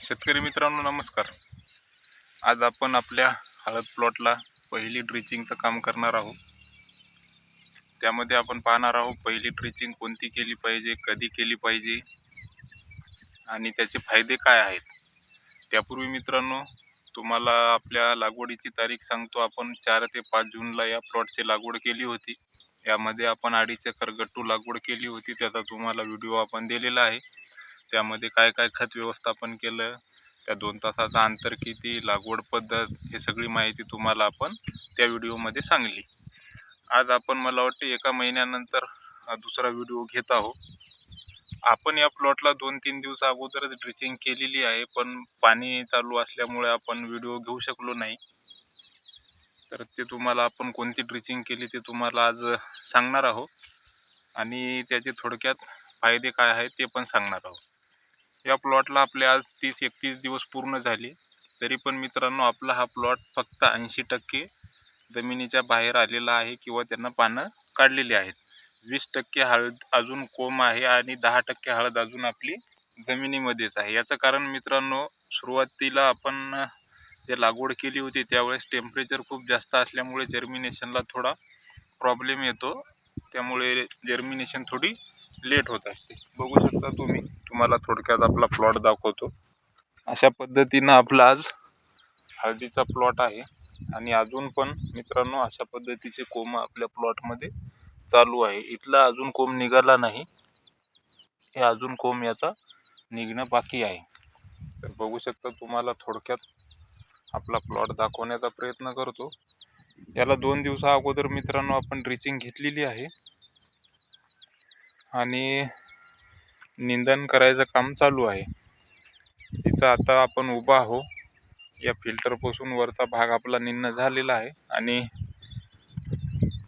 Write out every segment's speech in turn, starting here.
शेतकरी मित्रांनो नमस्कार. आज आपण आपल्या हळद प्लॉटला पहिली ड्रिचिंगचं काम करणार आहोत. त्यामध्ये आपण पाहणार आहोत पहिली ड्रिचिंग कोणती केली पाहिजे, कधी केली पाहिजे आणि त्याचे फायदे काय आहेत. त्यापूर्वी मित्रांनो तुम्हाला आपल्या लागवडीची तारीख सांगतो. आपण 4 ते 5 जूनला या प्लॉटची लागवड केली होती. यामध्ये आपण 2.5 एकर गट्टू लागवड केली होती. त्याचा तुम्हाला व्हिडिओ आपण दिलेला आहे. त्यामध्ये काय काय खत व्यवस्थापन केलं, त्या 2 तासाचा अंतर किती, लागवड पद्धत, हे सगळी माहिती तुम्हाला आपण त्या व्हिडिओमध्ये सांगली. आज आपण मला वाटते एका महिन्यानंतर दुसरा व्हिडिओ घेत आहोत. आपण या प्लॉटला 2-3 दिवस अगोदरच ड्रिचिंग केलेली आहे, पण पाणी चालू असल्यामुळे आपण व्हिडिओ घेऊ शकलो नाही. तर ते तुम्हाला आपण कोणती ड्रिचिंग केली ते तुम्हाला आज सांगणार आहोत आणि त्याचे थोडक्यात फायदे काय आहेत ते पण सांगणार आहोत. या प्लॉटला आपले आज 30-31 दिवस पूर्ण झाले, तरी पण मित्रांनो आपला हा प्लॉट फक्त 80% जमिनीच्या बाहेर आलेला आहे किंवा त्यांना पानं काढलेली आहेत. 20% हळद अजून कोंब आहे आणि 10% हळद अजून आपली जमिनीमध्येच आहे. याचं कारण मित्रांनो, सुरुवातीला आपण जे लागवड केली होती त्यावेळेस टेम्परेचर खूप जास्त असल्यामुळे जर्मिनेशनला थोडा प्रॉब्लेम येतो. त्यामुळे जर्मिनेशन थोडी लेट होत असते. बघू शकता तुम्ही, तुम्हाला थोडक्यात आपला प्लॉट दाखवतो. अशा पद्धतीनं आपला आज हळदीचा प्लॉट आहे आणि अजून पण मित्रांनो अशा पद्धतीचे कोंब आपल्या प्लॉटमध्ये चालू आहे. इथला अजून कोंब निघाला नाही, हे अजून कोंब याचा निघणं बाकी आहे. तर बघू शकता, तुम्हाला थोडक्यात आपला प्लॉट दाखवण्याचा प्रयत्न करतो. याला 2 दिवसा अगोदर मित्रांनो आपण ड्रिचिंग घेतलेली आहे आणि निंदन करायचं काम चालू आहे. तिथं आता आपण उभा आहो, या फिल्टरपासून वरचा भाग आपला निंदन झालेला आहे आणि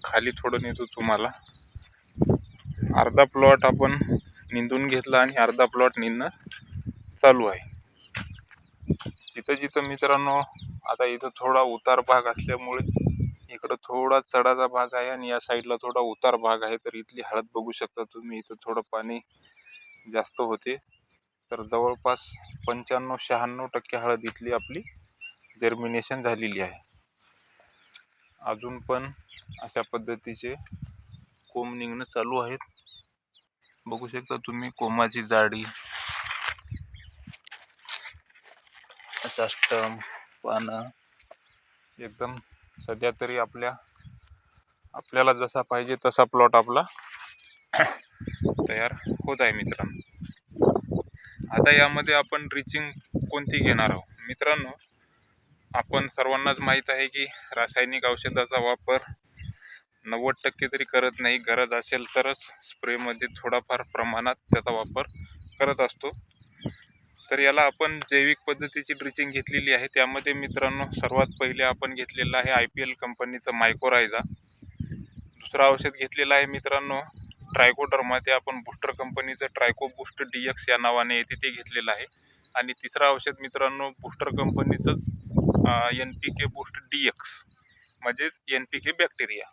खाली थोडं नेतो तुम्हाला. अर्धा प्लॉट आपण निंदून घेतला आणि अर्धा प्लॉट निंदणं चालू आहे. जिथं मित्रांनो आता इथं थोडा उतार भाग असल्यामुळे इकडं थोडा चढाचा भाग आहे आणि या साईडला थोडा उतार भाग आहे. तर इथली हळद बघू शकता तुम्ही, इथं थोडं पाणी जास्त होते. तर जवळपास 95-96% हळद इथली आपली जर्मिनेशन झालेली आहे. अजून पण अशा पद्धतीचे कोंब निघणं चालू आहेत. बघू शकता तुम्ही कोंबाची जाडी, अशा स्टंप, पानं एकदम सध्या तरी आपल्याला जसा पाहिजे तसा प्लॉट आपला तयार होत आहे मित्रांनो. आता यामध्ये आपण ड्रिचिंग कोणती घेणार आहोत मित्रांनो. आपण सर्वांनाच माहीत आहे की रासायनिक औषधाचा वापर 90% तरी करत नाही. गरज असेल तरच स्प्रेमध्ये थोडाफार प्रमाणात त्याचा वापर करत असतो. तर याला आपण जैविक पद्धतीची ड्रिचिंग घेतलेली आहे. त्यामध्ये मित्रांनो सर्वात पहिले आपण घेतलेलं आहे IPL कंपनीचं मायकोरायझा. दुसरा औषध घेतलेला आहे मित्रांनो ट्रायकोडर्मा, ते आपण बूस्टर कंपनीचं ट्रायको बूस्ट DX या नावाने येते ते घेतलेलं आहे. आणि तिसरा औषध मित्रांनो बूस्टर कंपनीचंच NPK बूस्ट DX म्हणजेच NPK बॅक्टेरिया.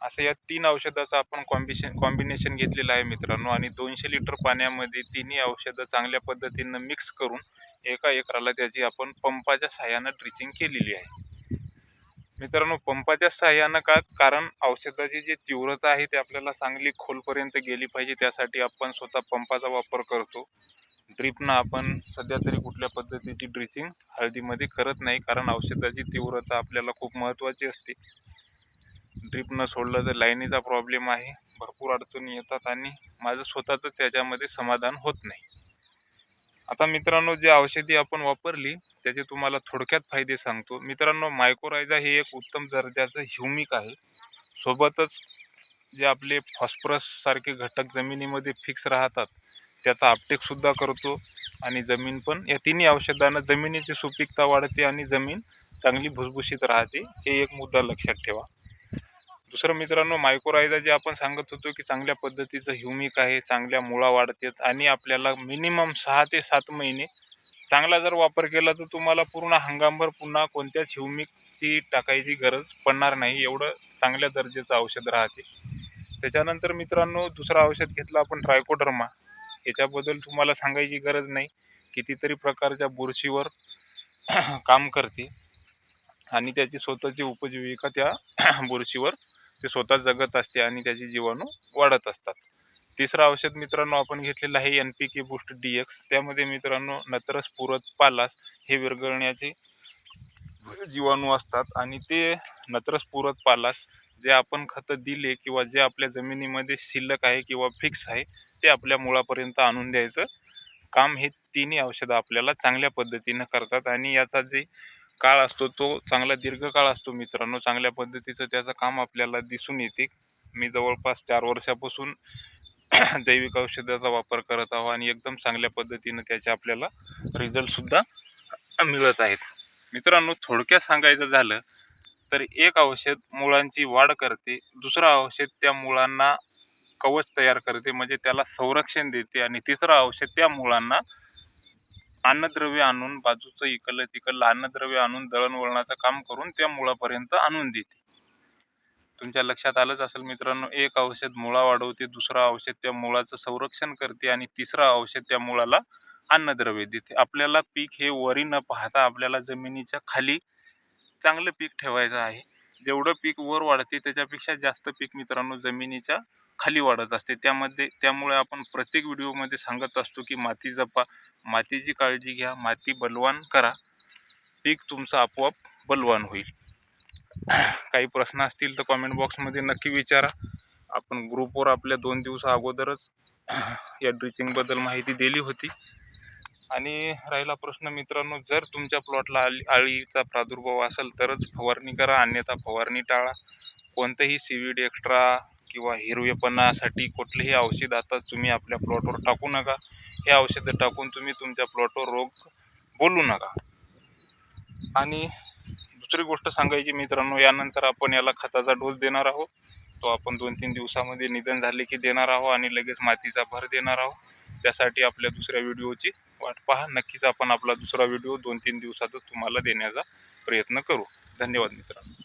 असं या 3 औषधाचं आपण कॉम्बिनेशन घेतलेलं आहे मित्रांनो. आणि 200 लिटर पाण्यामध्ये तिन्ही औषधं चांगल्या पद्धतीनं मिक्स करून एका एकराला त्याची आपण पंपाच्या सहाय्यानं ड्रिचिंग केलेली आहे मित्रांनो. पंपाच्या सहाय्यानं का, कारण औषधाची जी तीव्रता आहे ती आपल्याला चांगली खोलपर्यंत गेली पाहिजे, त्यासाठी आपण स्वतः पंपाचा वापर करतो. ड्रिपनं आपण सध्या तरी कुठल्या पद्धतीची ड्रिचिंग हळदीमध्ये करत नाही, कारण औषधाची तीव्रता आपल्याला खूप महत्त्वाची असते. ड्रिप न सोडलं तर लाईनीचा प्रॉब्लेम आहे, भरपूर अडचणी येतात आणि माझं स्वतःचं त्याच्यामध्ये समाधान होत नाही. आता मित्रांनो जे औषधी आपण वापरली त्याचे तुम्हाला थोडक्यात फायदे सांगतो मित्रांनो. मायकोरायझा हे एक उत्तम दर्जाचं ह्युमिक आहे. सोबतच जे आपले फॉस्फरस सारखे घटक जमिनीमध्ये फिक्स राहतात त्याचा अपटेकसुद्धा करतो आणि जमीन पण, या तिन्ही औषधांना जमिनीची सुपीकता वाढते आणि जमीन चांगली भुसभुशीत राहते. हे एक मुद्दा लक्षात ठेवा. दुसरं मित्रांनो, मायकोरायझा जे आपण सांगत होतो की चांगल्या पद्धतीचं ह्युमिक आहे, चांगल्या मुळा वाढतात आणि आपल्याला मिनिमम 6 ते 7 महिने चांगला जर वापर केला तर तुम्हाला पूर्ण हंगामभर पुन्हा कोणत्याच ह्युमिकची टाकायची गरज पडणार नाही, एवढं चांगल्या दर्जाचं औषध राहते. त्याच्यानंतर मित्रांनो दुसरं औषध घेतलं आपण ट्रायकोडर्मा. याच्याबद्दल तुम्हाला सांगायची गरज नाही. कितीतरी प्रकारच्या बुरशीवर काम करते आणि त्याची स्वतःची उपजीविका त्या बुरशीवर ते स्वतः जगत असते आणि त्याचे जीवाणू वाढत असतात. तिसरं औषध मित्रांनो आपण घेतलेलं आहे NPK बूस्ट DX. त्यामध्ये मित्रांनो नत्रस, पुरत, पालास हे विरघळण्याचे जीवाणू असतात आणि ते नत्रस, पुरत, पालास जे आपण खतं दिले किंवा जे आपल्या जमिनीमध्ये शिल्लक आहे किंवा फिक्स आहे ते आपल्या मुळापर्यंत आणून द्यायचं काम हे तिन्ही औषधं आपल्याला चांगल्या पद्धतीनं करतात आणि याचा जे काळ असतो तो चांगला दीर्घकाळ असतो मित्रांनो. चांगल्या पद्धतीचं त्याचं काम आपल्याला दिसून येते. मी जवळपास 4 वर्षापासून जैविक औषधाचा वापर करत आहो आणि एकदम चांगल्या पद्धतीनं त्याचे आपल्याला रिझल्टसुद्धा मिळत आहेत. मित्रांनो थोडक्यात सांगायचं झालं तर एक औषध मुळांची वाढ करते, दुसरं औषध त्या मुळांना कवच तयार करते म्हणजे त्याला संरक्षण देते आणि तिसरं औषध त्या मुळांना अन्नद्रव्य आणून बाजूचं इकडलं तिकडलं अन्नद्रव्य आणून दळणवळणाचं काम करून त्या मुळापर्यंत आणून देते. तुमच्या लक्षात आलंच असेल मित्रांनो, एक औषध मुळा वाढवते, दुसरं औषध त्या मुळाचं संरक्षण करते आणि तिसरं औषध त्या मुळाला अन्नद्रव्य देते. आपल्याला पीक हे वरी न पाहता आपल्याला जमिनीच्या खाली चांगलं पीक ठेवायचं आहे. जेवढं पीक वर वाढते त्याच्यापेक्षा जास्त पीक मित्रांनो जमिनीच्या खाली वाढत असते. त्यामुळे आपण प्रत्येक व्हिडिओमध्ये सांगत असतो की माती जपा, मातीची काळजी घ्या, माती बलवान करा, पीक तुमचं आपोआप बलवान होईल. काही प्रश्न असतील तर कॉमेंट बॉक्समध्ये नक्की विचारा. आपण ग्रुपवर आपल्या 2 दिवसा अगोदरच या ड्रिचिंगबद्दल माहिती दिली होती. आणि राहिला प्रश्न मित्रांनो, जर तुमच्या प्लॉटला अळीचा प्रादुर्भाव असेल तरच फवारणी करा, अन्यथा फवारणी टाळा. कोणतंही सीवीड एक्स्ट्रा किंवा हिरवेपणासाठी कुठलेही औषध आता तुम्ही आपल्या प्लॉटवर टाकू नका. हे औषधं टाकून तुम्ही तुमच्या प्लॉटवर रोग बोलू नका. आणि दुसरी गोष्ट सांगायची मित्रांनो, यानंतर आपण याला खताचा डोस देणार आहोत. तो आपण 2-3 दिवसामध्ये निधन झाले की देणार आहोत आणि लगेच मातीचा भर देणार आहोत. त्यासाठी आपल्या दुसऱ्या व्हिडिओची वाट पहा. नक्कीच आपण आपला दुसरा व्हिडिओ 2-3 दिवसातच तुम्हाला देण्याचा प्रयत्न करू. धन्यवाद मित्रांनो.